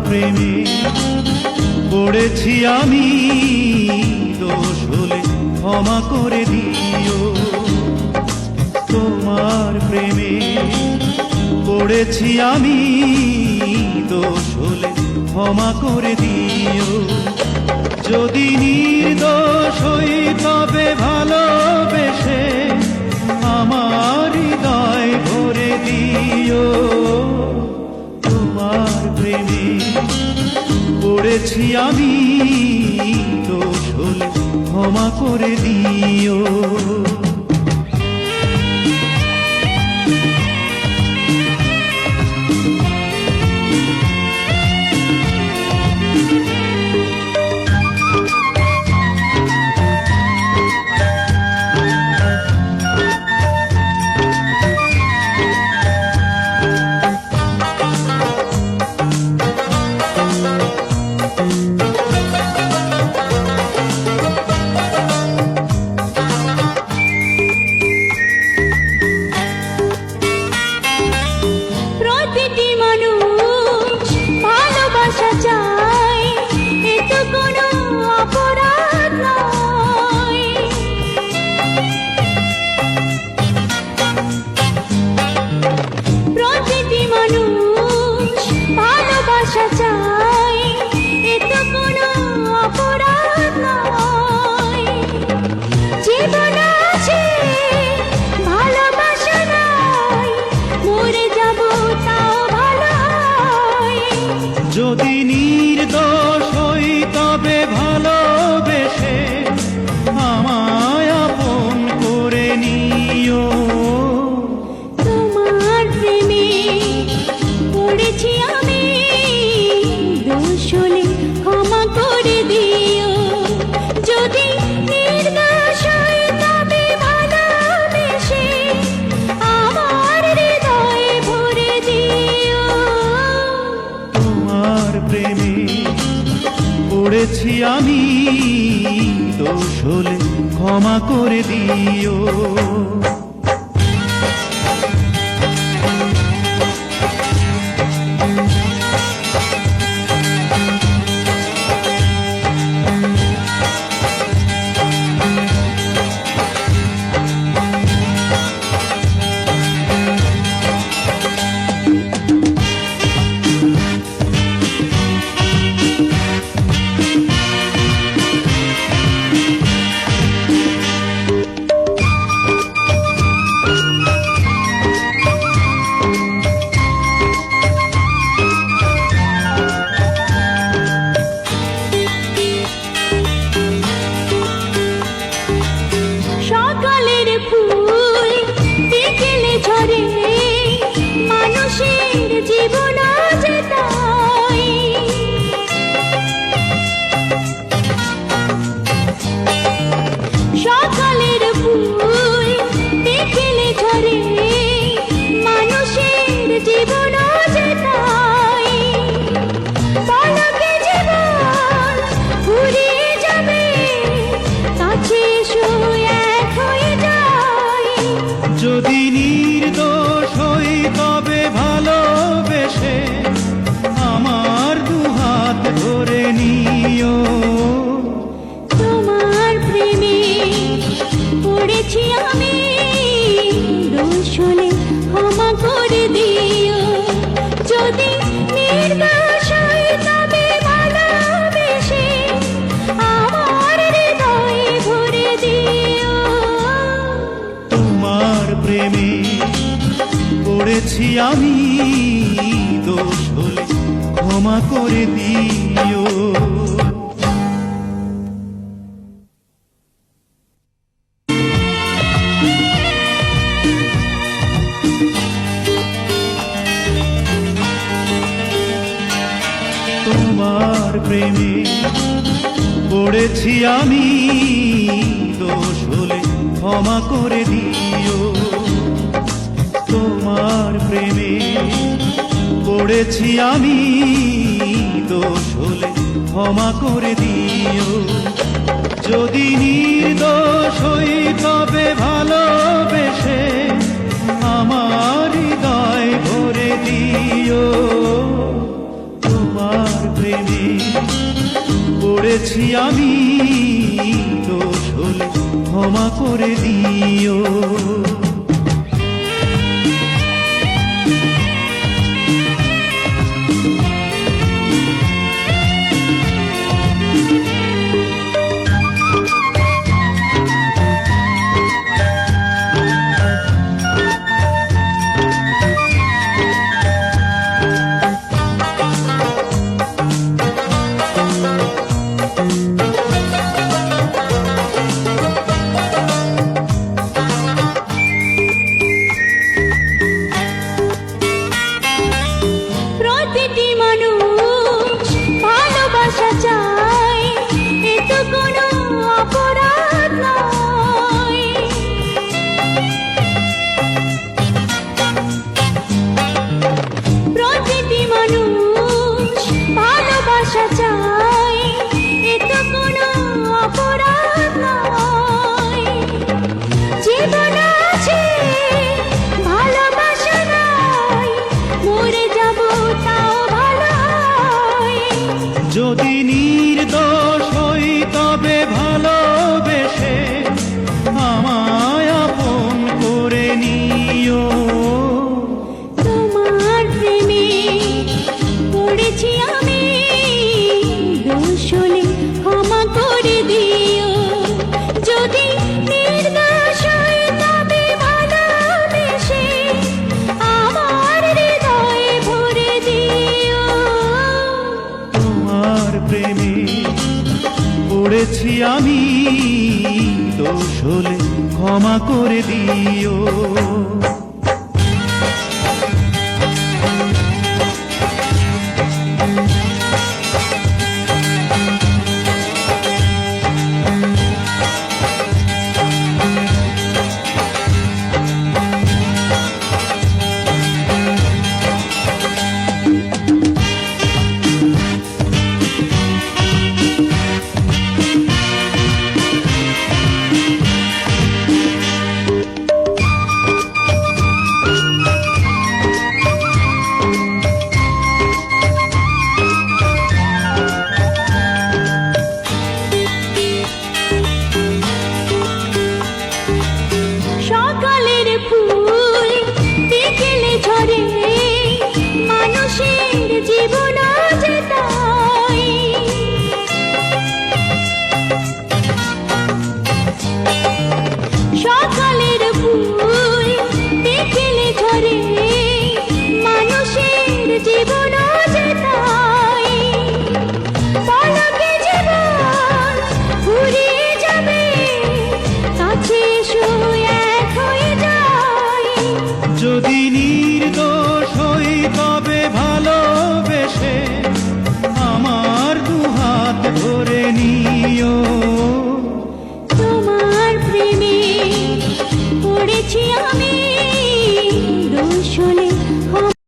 প্রেমে পড়েছি আমি, দোষ হলে ক্ষমা করে দিও। তোমার প্রেমে পড়েছি আমি, দোষ হলে ক্ষমা করে দিও। যদি নির্দোষ হই তবে ভালোবেসে আমার হৃদয় ভরে দিও। তোমার প্রেমে পড়েছি আমি, দোষ হলে ক্ষমা করে দিও। যদি নির্দোষ হই তবে ভালোবেসে আমায় আপন করে নিও। তোমার প্রেমে পড়েছি আমি, দোষ হলে ক্ষমা করে দিও। যদি নির্দোষ হই তবে ভালোবেসে আমার হৃদয়ে ভরে দিও। তোমার প্রেমে পড়েছি আমি, দোষ হলে ক্ষমা করে দিও। যদি নির্দোষ হই তবে ভালোবেসে আমার দুহাত ধরে নিও। তোমার প্রেমে পড়েছি আমি, দোষ হলে ক্ষমা করে দিও। যদি নির্দোষ হই তবে ভালোবেসে আমার হৃদয়ে ভরে দিও। তোমার প্রেমে পড়েছি আমি, দোষ হলে ক্ষমা করে দিও। তোমার প্রেমে পড়েছি আমি, দোষ হলে ক্ষমা করে দিও। তোমার প্রেমে পড়েছি আমি, দোষ হলে ক্ষমা করে দিও। যদি নির্দোষ হই তবে ভালোবেসে আমার হৃদয় ভরে দিও। তোমার পড়েছি আমি দোষ হলে ক্ষমা করে দিও। প্রতিটি মানুষ ভালোবাসা চায়, এ তো কোনো অপরাধ নয়। প্রতিটি মানুষ ভালোবাসা চায়, এ তো কোনো অপরাধ নয়। জীবন আছে ভালোবাসা নাই, মরে যাব তাও ভালো হয়। যদি নির্দোষ হই তবে ভালোবেসে আমায় আপন করে নিও। তোমার প্রেমে পড়েছি আমি, দোষ হলে ক্ষমা করে দিও। যদি নির্দোষ হই তবে ভালোবেসে আমার হৃদয়ে ভরে দিও। তোমার প্রেমে পড়েছি আমি দোষ হলে ক্ষমা করে দিও। সকালের ফুল বিকেলে ঝরে, মানুষের জীবন যে তাই। সকালের